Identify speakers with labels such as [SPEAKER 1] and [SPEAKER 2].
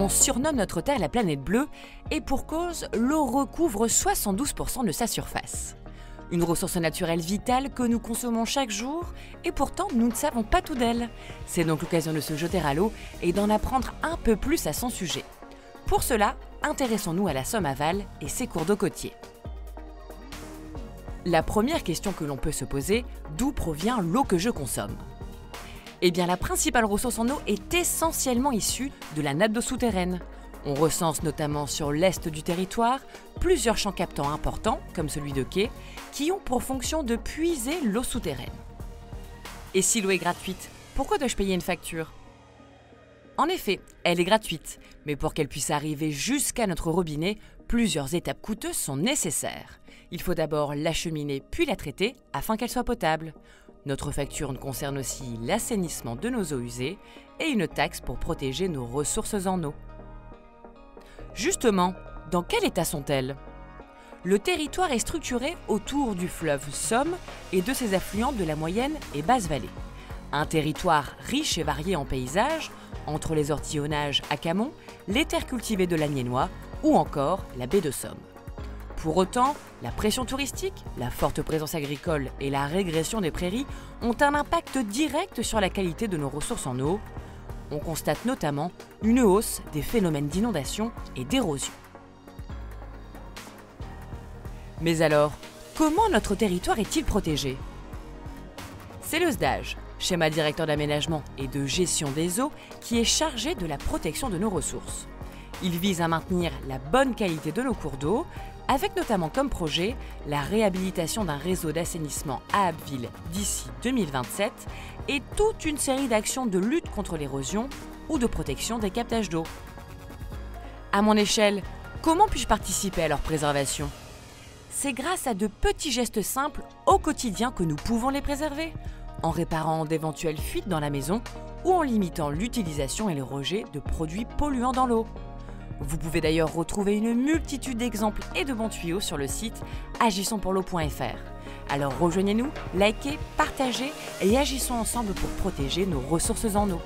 [SPEAKER 1] On surnomme notre Terre la planète bleue et pour cause, l'eau recouvre 72% de sa surface. Une ressource naturelle vitale que nous consommons chaque jour et pourtant nous ne savons pas tout d'elle. C'est donc l'occasion de se jeter à l'eau et d'en apprendre un peu plus à son sujet. Pour cela, intéressons-nous à la Somme aval et ses cours d'eau côtiers. La première question que l'on peut se poser, d'où provient l'eau que je consomme ? Eh bien, la principale ressource en eau est essentiellement issue de la nappe d'eau souterraine. On recense notamment sur l'est du territoire plusieurs champs captants importants, comme celui de Quai, qui ont pour fonction de puiser l'eau souterraine. Et si l'eau est gratuite, pourquoi dois-je payer une facture ? En effet, elle est gratuite, mais pour qu'elle puisse arriver jusqu'à notre robinet, plusieurs étapes coûteuses sont nécessaires. Il faut d'abord l'acheminer puis la traiter afin qu'elle soit potable. Notre facture concerne aussi l'assainissement de nos eaux usées et une taxe pour protéger nos ressources en eau. Justement, dans quel état sont-elles ? Le territoire est structuré autour du fleuve Somme et de ses affluents de la moyenne et basse vallée. Un territoire riche et varié en paysages, entre les ortillonnages à Camon, les terres cultivées de l'Agnénois ou encore la baie de Somme. Pour autant, la pression touristique, la forte présence agricole et la régression des prairies ont un impact direct sur la qualité de nos ressources en eau. On constate notamment une hausse des phénomènes d'inondation et d'érosion. Mais alors, comment notre territoire est-il protégé ? C'est le SDAGE, schéma directeur d'aménagement et de gestion des eaux, qui est chargé de la protection de nos ressources. Il vise à maintenir la bonne qualité de nos cours d'eau, avec notamment comme projet la réhabilitation d'un réseau d'assainissement à Abbeville d'ici 2027 et toute une série d'actions de lutte contre l'érosion ou de protection des captages d'eau. À mon échelle, comment puis-je participer à leur préservation ? C'est grâce à de petits gestes simples au quotidien que nous pouvons les préserver, en réparant d'éventuelles fuites dans la maison ou en limitant l'utilisation et le rejet de produits polluants dans l'eau. Vous pouvez d'ailleurs retrouver une multitude d'exemples et de bons tuyaux sur le site agissonspourleau.fr. Alors rejoignez-nous, likez, partagez et agissons ensemble pour protéger nos ressources en eau.